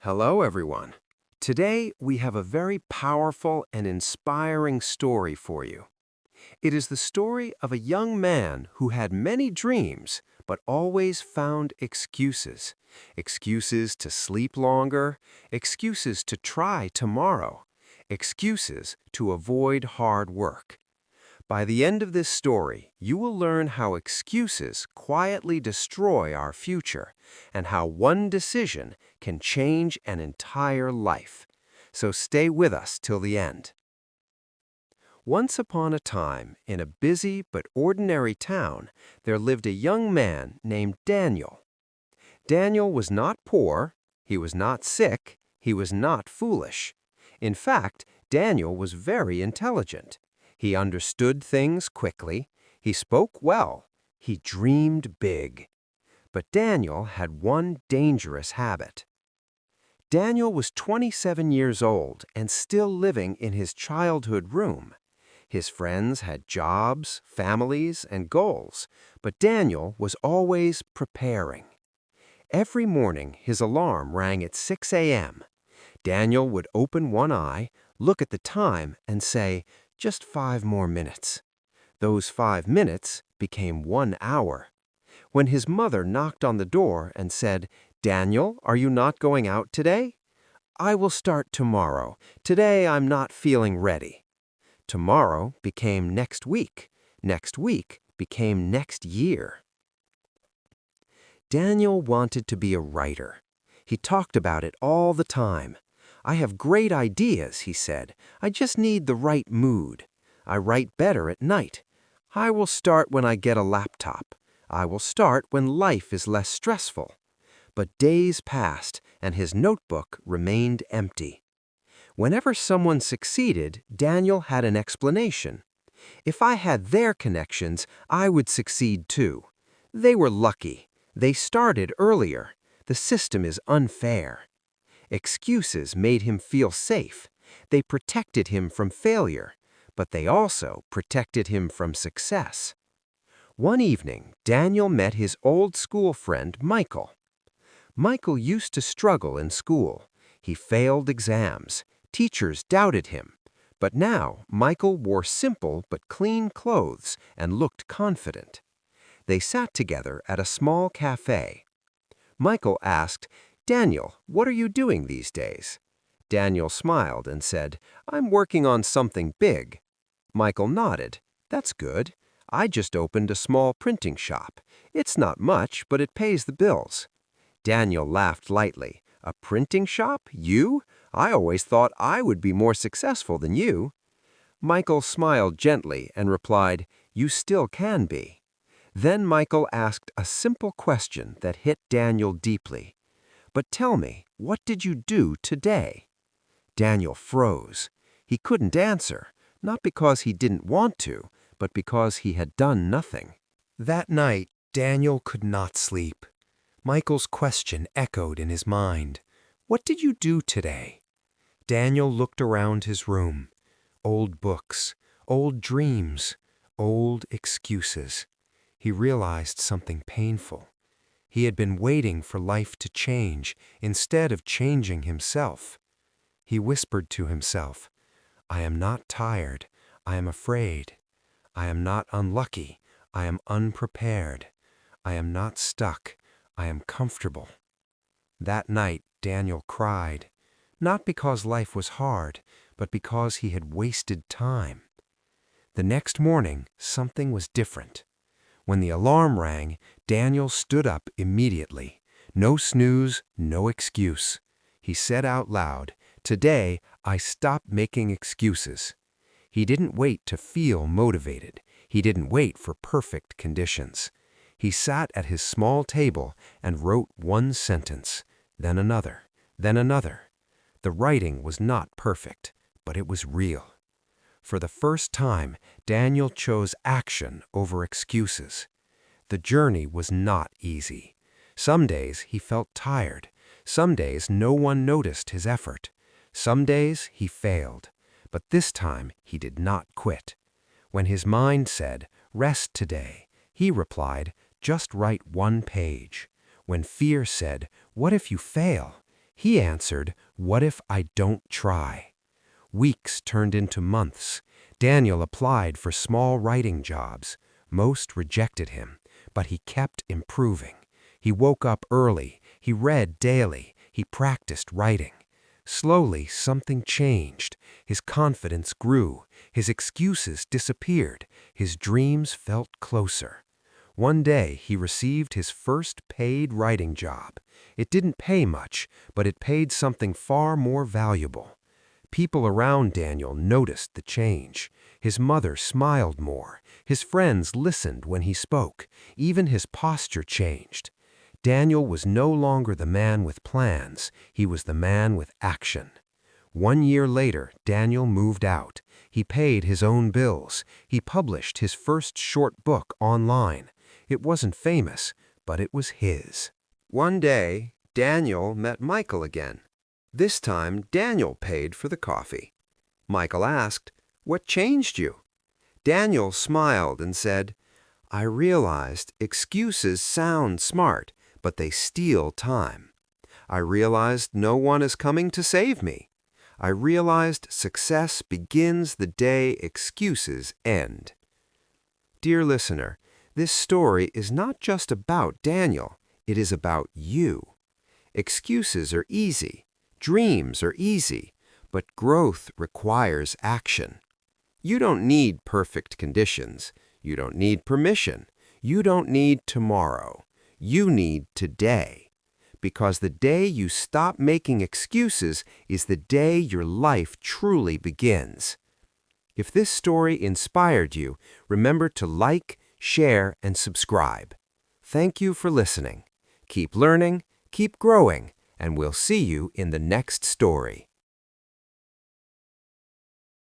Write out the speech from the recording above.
Hello, everyone. Today, we have a very powerful and inspiring story for you. It is the story of a young man who had many dreams, but always found excuses. Excuses to sleep longer, excuses to try tomorrow, excuses to avoid hard work. By the end of this story, you will learn how excuses quietly destroy our future and how one decision can change an entire life. So stay with us till the end. Once upon a time, in a busy but ordinary town, there lived a young man named Daniel. Daniel was not poor, he was not sick, he was not foolish. In fact, Daniel was very intelligent. He understood things quickly, he spoke well, he dreamed big. But Daniel had one dangerous habit. Daniel was 27 years old and still living in his childhood room. His friends had jobs, families, and goals, but Daniel was always preparing. Every morning, his alarm rang at 6 a.m. Daniel would open one eye, look at the time, and say, "Just 5 more minutes." Those 5 minutes became 1 hour. When his mother knocked on the door and said, "Daniel, are you not going out today?" "I will start tomorrow. Today I'm not feeling ready." Tomorrow became next week. Next week became next year. Daniel wanted to be a writer. He talked about it all the time. "I have great ideas," he said. "I just need the right mood. I write better at night. I will start when I get a laptop. I will start when life is less stressful." But days passed, and his notebook remained empty. Whenever someone succeeded, Daniel had an explanation. "If I had their connections, I would succeed too. They were lucky. They started earlier. The system is unfair." Excuses made him feel safe. They protected him from failure, but they also protected him from success. One evening, Daniel met his old school friend, Michael. Michael used to struggle in school. He failed exams. Teachers doubted him. But now, Michael wore simple but clean clothes and looked confident. They sat together at a small cafe. Michael asked, "Daniel, what are you doing these days?" Daniel smiled and said, "I'm working on something big." Michael nodded. "That's good. I just opened a small printing shop. It's not much, but it pays the bills." Daniel laughed lightly. "A printing shop? You? I always thought I would be more successful than you." Michael smiled gently and replied, "You still can be." Then Michael asked a simple question that hit Daniel deeply. "But tell me, what did you do today?" Daniel froze. He couldn't answer, not because he didn't want to, but because he had done nothing. That night, Daniel could not sleep. Michael's question echoed in his mind. "What did you do today?" Daniel looked around his room. Old books, old dreams, old excuses. He realized something painful. He had been waiting for life to change instead of changing himself. He whispered to himself, "I am not tired. I am afraid. I am not unlucky. I am unprepared. I am not stuck. I am comfortable." That night, Daniel cried, not because life was hard, but because he had wasted time. The next morning, something was different. When the alarm rang, Daniel stood up immediately. No snooze, no excuse. He said out loud, "Today, I stop making excuses." He didn't wait to feel motivated. He didn't wait for perfect conditions. He sat at his small table and wrote one sentence, then another, then another. The writing was not perfect, but it was real. For the first time, Daniel chose action over excuses. The journey was not easy. Some days he felt tired. Some days no one noticed his effort. Some days he failed. But this time he did not quit. When his mind said, "Rest today," he replied, "Just write one page." When fear said, "What if you fail?" He answered, "What if I don't try?" Weeks turned into months. Daniel applied for small writing jobs. Most rejected him, but he kept improving. He woke up early, he read daily, he practiced writing. Slowly, something changed. His confidence grew, his excuses disappeared, his dreams felt closer. One day, he received his first paid writing job. It didn't pay much, but it paid something far more valuable. People around Daniel noticed the change. His mother smiled more. His friends listened when he spoke. Even his posture changed. Daniel was no longer the man with plans. He was the man with action. 1 year later, Daniel moved out. He paid his own bills. He published his first short book online. It wasn't famous, but it was his. One day, Daniel met Michael again. This time, Daniel paid for the coffee. Michael asked, "What changed you?" Daniel smiled and said, "I realized excuses sound smart, but they steal time. I realized no one is coming to save me. I realized success begins the day excuses end." Dear listener, this story is not just about Daniel, it is about you. Excuses are easy, dreams are easy, but growth requires action. You don't need perfect conditions. You don't need permission. You don't need tomorrow. You need today. Because the day you stop making excuses is the day your life truly begins. If this story inspired you, remember to like, share, and subscribe. Thank you for listening. Keep learning, keep growing, and we'll see you in the next story.